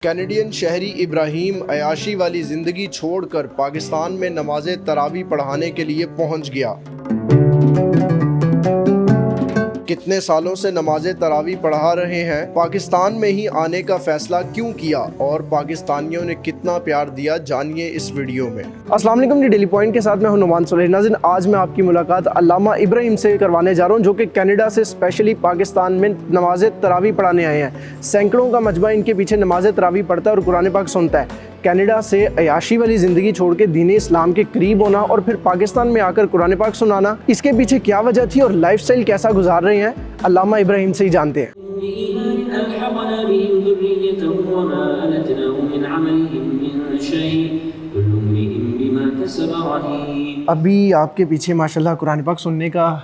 Canadian شہری ابراہیم عیاشی والی زندگی چھوڑ کر پاکستان میں نماز تراویح پڑھانے کے لیے پہنچ گیا۔ کتنے سالوں سے نماز تراویح پڑھا رہے ہیں، پاکستان میں ہی آنے کا فیصلہ کیوں کیا اور پاکستانیوں نے کتنا پیار دیا، جانیے اس ویڈیو میں۔ السلام علیکم، ڈیلی پوائنٹ کے ساتھ میں ہوں نعمان سلیح۔ ناظرین، آج میں آپ کی ملاقات علامہ ابراہیم سے کروانے جا رہا ہوں، جو کہ کینیڈا سے اسپیشلی پاکستان میں نماز تراویح پڑھانے آئے ہیں۔ سینکڑوں کا مجمع ان کے پیچھے نماز تراویح پڑھتا ہے اور قرآن پاک سنتا ہے۔ کینیڈا سے عیاشی والی زندگی چھوڑ کے دین اسلام کے قریب ہونا اور پھر پاکستان میں آ کر قرآن پاک سنانا، اس کے پیچھے کیا وجہ تھی اور لائف سٹائل کیسا گزار رہے ہیں، علامہ ابراہیم سے ہی جانتے ہیں۔ ابھی آپ کے پیچھے ماشاءاللہ قرآن پاک سننے کا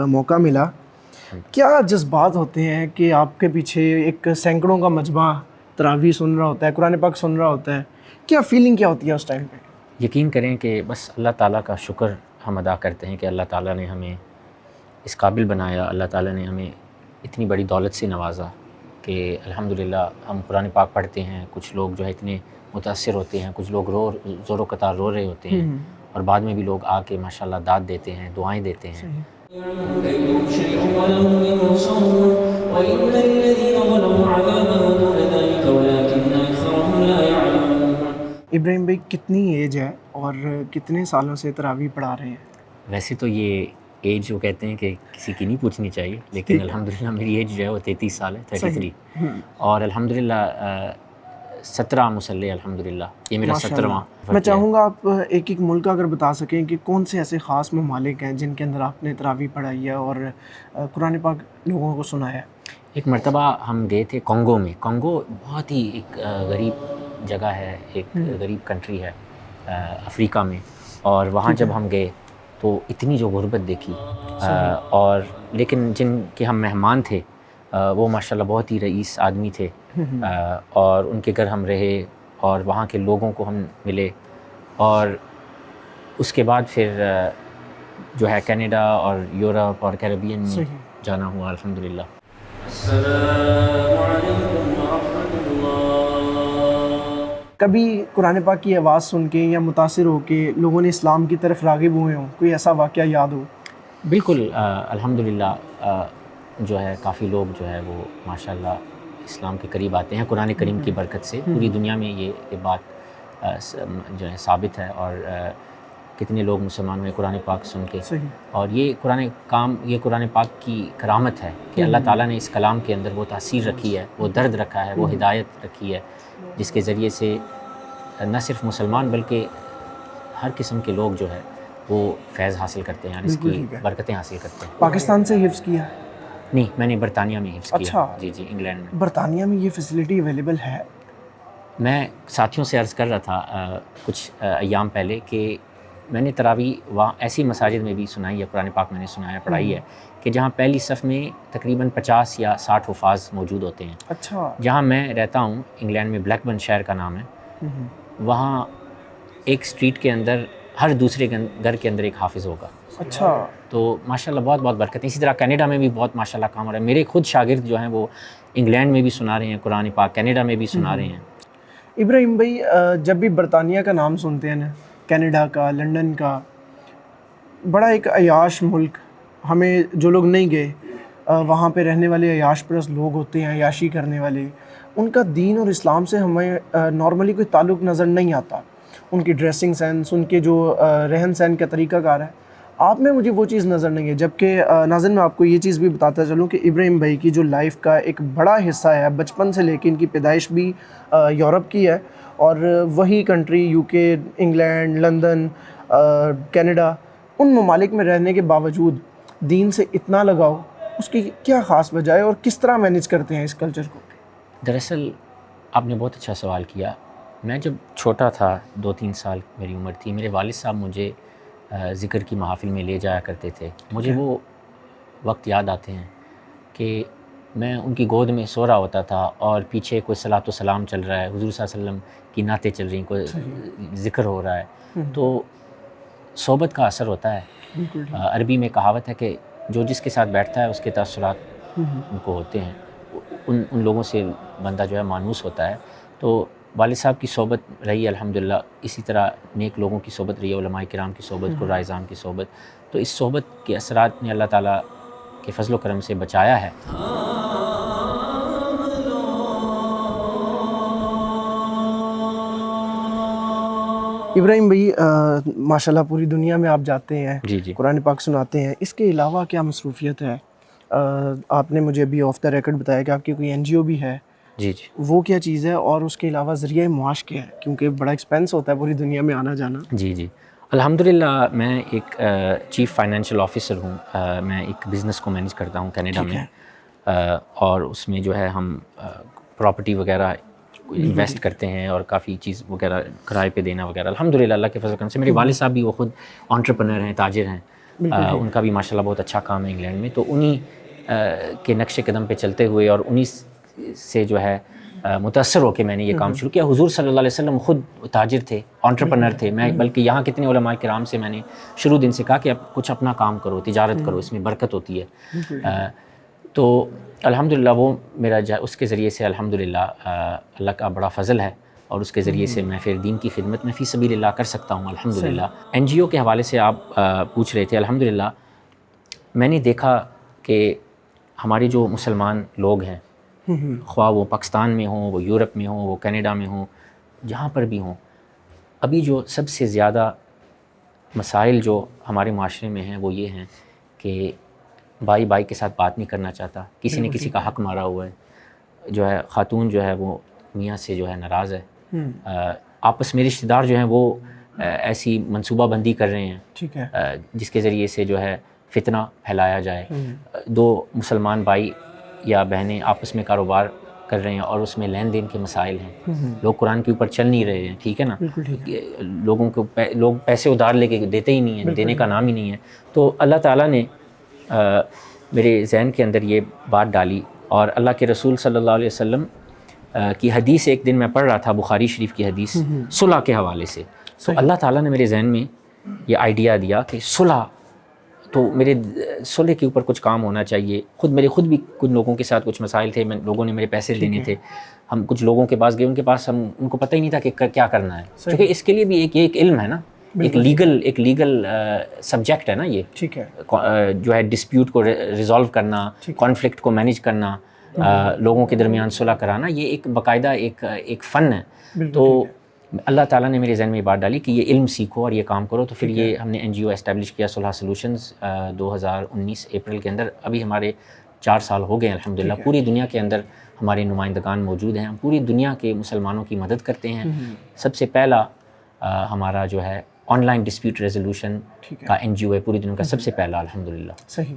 موقع ملا، کیا جذبات ہوتے ہیں کہ آپ کے پیچھے ایک سینکڑوں کا مجمع تراویح سن رہا ہوتا ہے، قرآن پاک سن رہا ہوتا ہے، کیا فیلنگ کیا ہوتی ہے اس ٹائم پہ؟ یقین کریں کہ بس اللہ تعالیٰ کا شکر ہم ادا کرتے ہیں کہ اللہ تعالیٰ نے ہمیں اس قابل بنایا، اللہ تعالیٰ نے ہمیں اتنی بڑی دولت سے نوازا کہ الحمدللہ ہم قرآن پاک پڑھتے ہیں۔ کچھ لوگ جو ہے اتنے متاثر ہوتے ہیں، کچھ لوگ زور و قطار رو رہے ہوتے ہیں، اور بعد میں بھی لوگ آ کے ماشاءاللہ داد دیتے ہیں، دعائیں دیتے ہیں۔ ابراہیم بھائی، کتنی ایج ہے اور کتنے سالوں سے تراویح پڑھا رہے ہیں؟ ویسے تو یہ ایج جو کہتے ہیں کہ کسی کی نہیں پوچھنی چاہیے، لیکن الحمدللہ میری ایج جو ہے وہ 33 سال ہے، 33، اور الحمدللہ 17 مسلح، الحمدللہ یہ میرا 17واں۔ میں چاہوں گا آپ ایک ایک ملک اگر بتا سکیں کہ کون سے ایسے خاص ممالک ہیں جن کے اندر آپ نے تراویح پڑھائی ہے اور قرآن پاک لوگوں کو سنایا ہے۔ ایک مرتبہ ہم گئے تھے کانگو میں۔ کانگو بہت ہی ایک غریب جگہ ہے، ایک غریب کنٹری ہے افریقہ میں، اور وہاں جب ہم گئے تو اتنی جو غربت دیکھی، اور لیکن جن کے ہم مہمان تھے وہ ماشاءاللہ بہت ہی رئیس آدمی تھے، اور ان کے گھر ہم رہے اور وہاں کے لوگوں کو ہم ملے، اور اس کے بعد پھر جو ہے کینیڈا اور یورپ اور کیریبین میں جانا ہوا الحمدللہ۔ السلام علیکم ورحمۃ اللہ۔ کبھی قرآن پاک کی آواز سن کے یا متاثر ہو کے لوگوں نے اسلام کی طرف راغب ہوئے ہوں، کوئی ایسا واقعہ یاد ہو؟ بالکل، الحمدللہ جو ہے کافی لوگ جو ہے وہ ماشاءاللہ اسلام کے قریب آتے ہیں قرآن کریم کی برکت سے۔ پوری دنیا میں یہ بات جو ہے ثابت ہے، اور کتنے لوگ مسلمان ہوئے قرآن پاک سن کے۔ اور یہ قرآن پاک کی کرامت ہے کہ اللہ تعالیٰ نے اس کلام کے اندر وہ تاثیر رکھی ہے، وہ درد رکھا ہے، وہ ہدایت رکھی ہے، جس کے ذریعے سے نہ صرف مسلمان بلکہ ہر قسم کے لوگ جو ہے وہ فیض حاصل کرتے ہیں، اس کی برکتیں حاصل کرتے ہیں۔ پاکستان سے حفظ کیا؟ نہیں، میں نے برطانیہ میں حفظ کیا۔ اچھا، جی انگلینڈ میں۔ برطانیہ میں یہ فیسلٹی اویلیبل ہے؟ میں ساتھیوں سے عرض کر رہا تھا کچھ ایام پہلے کہ میں نے تراویح وہاں ایسی مساجد میں بھی سنائی ہے، قرآن پاک میں نے سنایا پڑھائی ہے کہ جہاں پہلی صف میں تقریباً 50 یا 60 حفاظ موجود ہوتے ہیں۔ اچھا۔ جہاں میں رہتا ہوں انگلینڈ میں، بلیک برن شہر کا نام ہے، وہاں ایک سٹریٹ کے اندر ہر دوسرے گھر کے اندر ایک حافظ ہوگا۔ اچھا۔ تو ماشاءاللہ بہت برکت ہے۔ اسی طرح کینیڈا میں بھی بہت ماشاءاللہ کام ہو رہا ہے۔ میرے خود شاگرد جو ہیں وہ انگلینڈ میں بھی سنا رہے ہیں قرآن پاک، کینیڈا میں بھی سنا رہے ہیں۔ ابراہیم بھائی، جب بھی برطانیہ کا نام سنتے ہیں نا، کینیڈا کا، لنڈن کا، بڑا ایک عیاش ملک، ہمیں جو لوگ نہیں گئے وہاں پہ رہنے والے عیاش پرست لوگ ہوتے ہیں، عیاشی کرنے والے، ان کا دین اور اسلام سے ہمیں نارملی کوئی تعلق نظر نہیں آتا۔ ان کی ڈریسنگ سینس، ان کے جو رہن سہن کا طریقہ کار ہے، آپ میں مجھے وہ چیز نظر نہیں ہے۔ جبکہ ناظرین، میں آپ کو یہ چیز بھی بتاتا چلوں کہ ابراہیم بھائی کی جو لائف کا ایک بڑا حصہ ہے، بچپن سے لے کے ان کی پیدائش بھی یورپ کی ہے، اور وہی کنٹری یو کے، انگلینڈ، لندن، کینیڈا، ان ممالک میں رہنے کے باوجود دین سے اتنا لگاؤ، اس کی کیا خاص وجہ ہے اور کس طرح مینیج کرتے ہیں اس کلچر کو؟ دراصل آپ نے بہت اچھا سوال کیا۔ میں جب چھوٹا تھا، 2-3 سال میری عمر تھی، میرے والد صاحب مجھے ذکر کی محافل میں لے جایا کرتے تھے۔ مجھے وہ وقت یاد آتے ہیں کہ میں ان کی گود میں سو رہا ہوتا تھا اور پیچھے کوئی صلاۃ و سلام چل رہا ہے، حضور صلی اللہ علیہ وسلم کی نعتیں چل رہی ہیں، کوئی ذکر ہو رہا ہے، تو صحبت کا اثر ہوتا ہے۔ عربی میں کہاوت ہے کہ جو جس کے ساتھ بیٹھتا ہے اس کے تاثرات ان کو ہوتے ہیں، ان لوگوں سے بندہ جو ہے مانوس ہوتا ہے۔ تو والد صاحب کی صحبت رہی الحمدللہ، اسی طرح نیک لوگوں کی صحبت رہی ہے، علماء کرام کی صحبت، قرائے کی صحبت. تو اس صحبت کے اثرات نے اللہ تعالیٰ کے فضل و کرم سے بچایا ہے. ابراہیم بھائی، ماشاءاللہ پوری دنیا میں آپ جاتے ہیں، جی جی. قرآن پاک سناتے ہیں، اس کے علاوہ کیا مصروفیت ہے؟ آپ نے مجھے ابھی آف دا ریکارڈ بتایا کہ آپ کی کوئی این جی او بھی ہے. جی جی. وہ کیا چیز ہے، اور اس کے علاوہ ذریعہ معاش کیا ہے؟ کیونکہ بڑا ایکسپینس ہوتا ہے پوری دنیا میں آنا جانا. جی جی. الحمدللہ میں ایک چیف فائنینشیل آفیسر ہوں. میں ایک بزنس کو مینیج کرتا ہوں کینیڈا میں، اور اس میں جو ہے ہم پراپرٹی وغیرہ انویسٹ کرتے ہیں اور کافی چیز وغیرہ کرائے پہ دینا وغیرہ. الحمدللہ اللہ کے فضل و کرم سے میرے والد صاحب بھی وہ خود انٹرپرنر ہیں، تاجر ہیں. ان کا بھی ماشاءاللہ بہت اچھا کام ہے انگلینڈ میں. تو انہی کے نقش قدم پہ چلتے ہوئے اور انہی سے جو ہے متاثر ہو کے میں نے یہ کام شروع کیا. حضور صلی اللہ علیہ وسلم خود تاجر تھے، انٹرپرنر تھے. میں بلکہ یہاں کتنے علماء کرام سے میں نے شروع دن سے کہا کہ اب کچھ اپنا کام کرو، تجارت کرو، اس میں برکت ہوتی ہے. تو الحمدللہ وہ میرا اس کے ذریعے سے الحمدللہ اللہ کا بڑا فضل ہے، اور اس کے ذریعے سے میں پھر دین کی خدمت میں فی سبیل اللہ کر سکتا ہوں الحمدللہ. این جی او کے حوالے سے آپ پوچھ رہے تھے. الحمدللہ میں نے دیکھا کہ ہمارے جو مسلمان لوگ ہیں، خواہ وہ پاکستان میں ہوں، وہ یورپ میں ہوں، وہ کینیڈا میں ہوں، جہاں پر بھی ہوں، ابھی جو سب سے زیادہ مسائل جو ہمارے معاشرے میں ہیں وہ یہ ہیں کہ بھائی بھائی کے ساتھ بات نہیں کرنا چاہتا، کسی نے کسی کا حق مارا ہوا ہے، جو ہے خاتون جو ہے وہ میاں سے جو ہے ناراض ہے، آپس میں رشتہ دار جو ہیں وہ ایسی منصوبہ بندی کر رہے ہیں ٹھیک ہے، جس کے ذریعے سے جو ہے فتنہ پھیلایا جائے. دو مسلمان بھائی یا بہنیں آپس میں کاروبار کر رہے ہیں اور اس میں لین دین کے مسائل ہیں، لوگ قرآن کے اوپر چل نہیں رہے ہیں، ٹھیک ہے نا. لوگوں کو لوگ پیسے ادھار لے کے دیتے ہی نہیں ہیں، دینے کا نام ہی نہیں ہے. تو اللہ تعالیٰ نے میرے ذہن کے اندر یہ بات ڈالی، اور اللہ کے رسول صلی اللہ علیہ وسلم کی حدیث ایک دن میں پڑھ رہا تھا، بخاری شریف کی حدیث صلح کے حوالے سے. تو اللہ تعالیٰ نے میرے ذہن میں یہ آئیڈیا دیا کہ صلح، تو میرے صلح کے اوپر کچھ کام ہونا چاہیے. خود بھی کچھ لوگوں کے ساتھ کچھ مسائل تھے، لوگوں نے میرے پیسے دینے تھے. ہم کچھ لوگوں کے پاس گئے، ان کے پاس ان کو پتہ ہی نہیں تھا کہ کیا کرنا ہے، کیونکہ اس کے لیے بھی ایک علم ہے نا، ایک لیگل سبجیکٹ ہے نا یہ، ٹھیک ہے، جو ہے ڈسپیوٹ کو ریزالو کرنا، کانفلکٹ کو مینیج کرنا، لوگوں کے درمیان صلح کرانا، یہ ایک باقاعدہ ایک فن ہے. تو اللہ تعالیٰ نے میرے ذہن میں یہ بات ڈالی کہ یہ علم سیکھو اور یہ کام کرو. تو پھر یہ ہم نے این جی او اسٹیبلش کیا، صلح سولوشنز، 2019 اپریل کے اندر. ابھی ہمارے 4 سال ہو گئے ہیں الحمدللہ. پوری دنیا کے اندر ہمارے نمائندگان موجود ہیں، ہم پوری دنیا کے مسلمانوں کی مدد کرتے ہیں. سب سے پہلا ہمارا جو ہے آن لائن ڈسپیوٹ ریزولوشن کا این جی او ہے پوری دنیا کا، سب سے پہلا الحمدللہ. صحیح.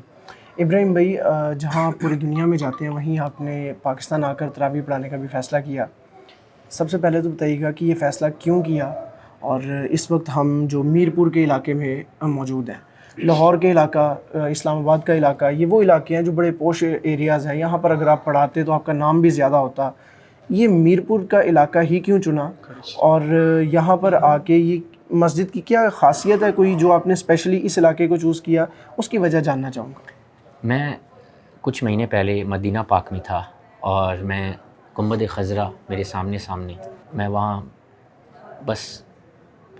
ابراہیم بھائی، جہاں پوری دنیا میں جاتے ہیں وہیں آپ نے پاکستان آ کر تراویح پڑھانے کا بھی فیصلہ کیا. سب سے پہلے تو بتائیے گا کہ یہ فیصلہ کیوں کیا، اور اس وقت ہم جو میرپور کے علاقے میں موجود ہیں، لاہور کے علاقہ، اسلام آباد کا علاقہ، یہ وہ علاقے ہیں جو بڑے پوش ایریاز ہیں، یہاں پر اگر آپ پڑھاتے تو آپ کا نام بھی زیادہ ہوتا. یہ میرپور کا علاقہ ہی کیوں چنا، اور یہاں پر آ کے یہ مسجد کی کیا خاصیت ہے کوئی جو آپ نے اسپیشلی اس علاقے کو چوز کیا، اس کی وجہ جاننا چاہوں گا. میں کچھ مہینے پہلے مدینہ پاک میں تھا، اور میں گنبد خضرا میرے سامنے میں وہاں بس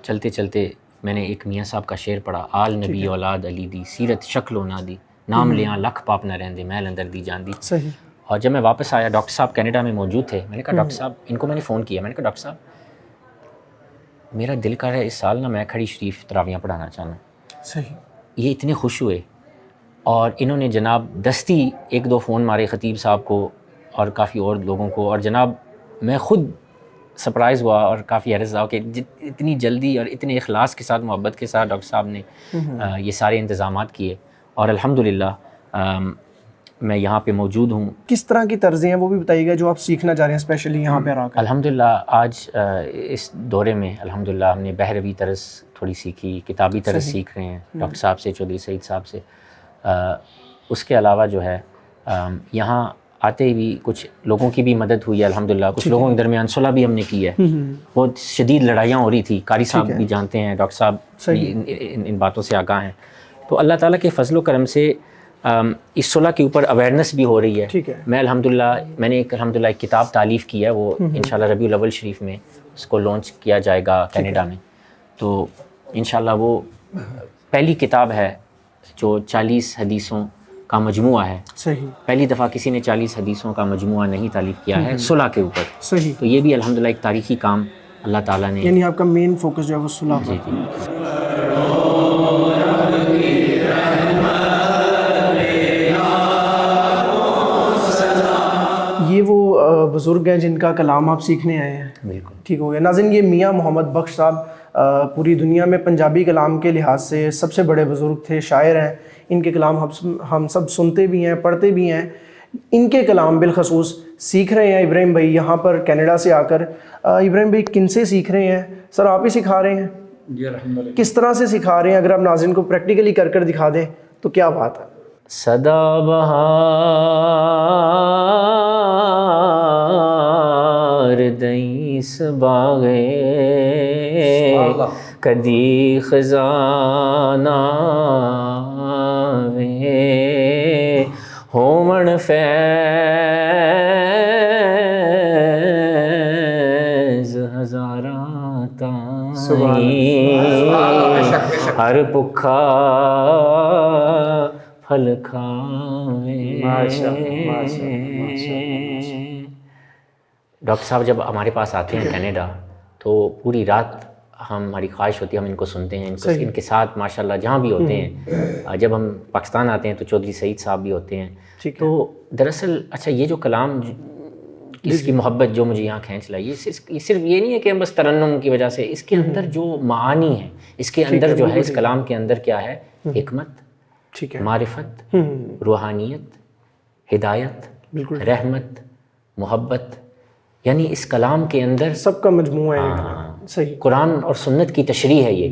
چلتے چلتے میں نے ایک میاں صاحب کا شعر پڑھا، آل نبی اولاد علی دی، سیرت شکل و نا دی، نام لیاں لکھ پاپ نہ رہندے، محل اندر دی جان دی. صحیح. اور جب میں واپس آیا، ڈاکٹر صاحب کینیڈا میں موجود تھے. میں نے کہا ڈاکٹر صاحب، ان کو میں نے فون کیا، میں نے کہا ڈاکٹر صاحب میرا دل کر رہا ہے اس سال نا میں کھڑی شریف تراویاں پڑھانا چاہنا. صحیح. یہ اتنے خوش ہوئے، اور انہوں نے جناب دستی 1-2 فون مارے خطیب صاحب کو اور کافی اور لوگوں کو، اور جناب میں خود سرپرائز ہوا اور کافی حیرت زدہ کہ اتنی جلدی اور اتنے اخلاص کے ساتھ، محبت کے ساتھ ڈاکٹر صاحب نے یہ سارے انتظامات کیے. اور الحمدللہ میں یہاں پہ موجود ہوں. کس طرح کی طرزیں ہیں وہ بھی بتائیے گا جو آپ سیکھنا چاہ رہے ہیں اسپیشلی یہاں پہ آ کر. الحمدللہ آج اس دورے میں الحمدللہ ہم نے بحروی طرز تھوڑی سیکھی، کتابی طرز سیکھ رہے ہیں ڈاکٹر صاحب سے، چودھری سعید صاحب سے. اس کے علاوہ جو ہے یہاں آتے بھی کچھ لوگوں کی بھی مدد ہوئی ہے الحمدللہ. کچھ لوگوں کے درمیان صلح بھی ہم نے کی ہے. بہت شدید لڑائیاں ہو رہی تھی، قاری صاحب بھی جانتے ہیں، ڈاکٹر صاحب ان باتوں سے آگاہ ہیں. تو اللہ تعالیٰ کے فضل و کرم سے اس صلح کے اوپر اویئرنیس بھی ہو رہی ہے. ٹھیک ہے. میں میں نے الحمدللہ ایک کتاب تالیف کی ہے, وہ انشاءاللہ ربیع الاول شریف میں اس کو لانچ کیا جائے گا کینیڈا میں. تو انشاءاللہ وہ پہلی کتاب ہے جو 40 حدیثوں کا مجموعہ ہے. صحیح. پہلی دفعہ کسی نے 40 حدیثوں کا مجموعہ نہیں تالیف کیا ہے صلح کے اوپر. صحیح. تو یہ بھی الحمدللہ ایک تاریخی کام اللہ تعالیٰ نے. یعنی آپ کا مین فوکس جو ہے وہ صلح پر. جی جی. یہ وہ بزرگ ہیں جن کا کلام آپ سیکھنے آئے ہیں. بالکل ٹھیک ہو گیا. ناظرین یہ میاں محمد بخش صاحب پوری دنیا میں پنجابی کلام کے لحاظ سے سب سے بڑے بزرگ تھے, شاعر ہیں. ان کے کلام ہم سب سنتے بھی ہیں, پڑھتے بھی ہیں. ان کے کلام بالخصوص سیکھ رہے ہیں ابراہیم بھائی یہاں پر کینیڈا سے آ کر. ابراہیم بھائی کن سے سیکھ رہے ہیں سر؟ آپ ہی سکھا رہے ہیں؟ جی الحمدللہ. کس طرح سے سکھا رہے ہیں؟ اگر آپ ناظرین کو پریکٹیکلی کر دکھا دیں تو کیا بات ہے. صدا بہار دئیس باغے کدی خزانہ وے ہومن فیض ہزاراں تائیں ہر بکھا پھل کھاوے. ڈاکٹر صاحب جب ہمارے پاس آتے ہیں کینیڈا تو پوری رات ہماری خواہش ہوتی ہے ہم ان کو سنتے ہیں, ان کے ساتھ ماشاءاللہ جہاں بھی ہوتے ہیں. جب ہم پاکستان آتے ہیں تو چودھری سعید صاحب بھی ہوتے ہیں. تو دراصل اچھا یہ جو کلام اس کی محبت جو مجھے یہاں کھینچ لائی, یہ صرف یہ نہیں ہے کہ ہم بس ترنم کی وجہ سے, اس کے اندر جو معانی ہے, اس کے اندر جو ہے اس کلام کے اندر کیا ہے, حکمت, معرفت, روحانیت, ہدایت, رحمت, محبت, یعنی اس کلام کے اندر سب کا مجموعہ ہے. صحیح. قرآن اور سنت کی تشریح ہے یہ.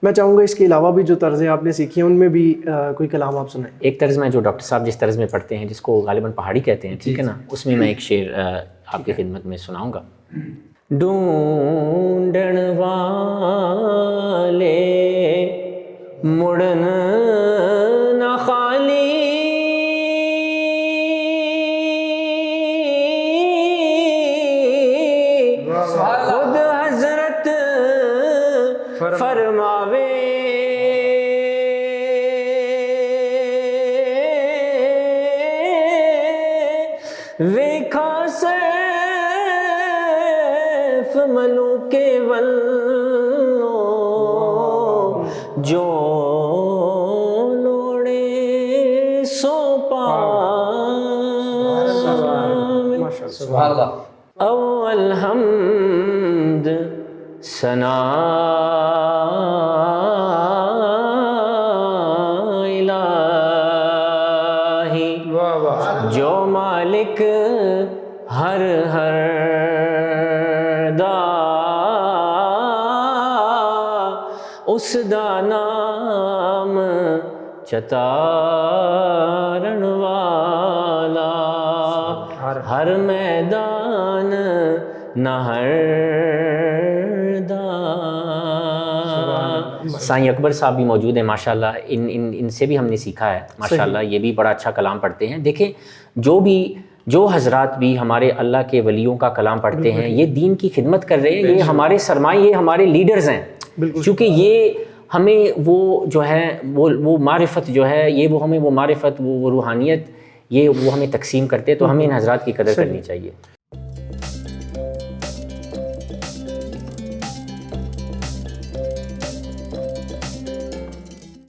میں چاہوں گا اس کے علاوہ بھی جو طرزیں آپ نے سیکھی ہیں ان میں بھی کوئی کلام آپ سنائیں. ایک طرز میں جو ڈاکٹر صاحب جس طرز میں پڑھتے ہیں جس کو غالباً پہاڑی کہتے ہیں, ٹھیک ہے نا, اس میں ایک شعر آپ کی خدمت میں سناؤں گا. ڈھونڈن والے مڑن نہ خالی خود حضرت فرماوے ویکھا سیف ملوک ولو جو لوڑے سو پاوے. سبحان اللہ. اول حمد ثنا الہی جو مالک ہر دا اس دا نام چتارن والا ہر میدان نہ ہر دا. سائیں اکبر صاحب بھی موجود ہیں ماشاءاللہ, ان سے بھی ہم نے سیکھا ہے ماشاءاللہ. یہ بھی بڑا اچھا کلام پڑھتے ہیں. دیکھیں جو حضرات بھی ہمارے اللہ کے ولیوں کا کلام پڑھتے ہیں یہ دین کی خدمت کر رہے ہیں, یہ ہمارے سرمایہ, یہ ہمارے لیڈرز ہیں. کیونکہ یہ ہمیں وہ جو ہے وہ معرفت جو ہے یہ وہ ہمیں وہ معرفت وہ روحانیت یہ وہ ہمیں تقسیم کرتے ہیں. تو ہمیں ان حضرات کی قدر کرنی چاہیے.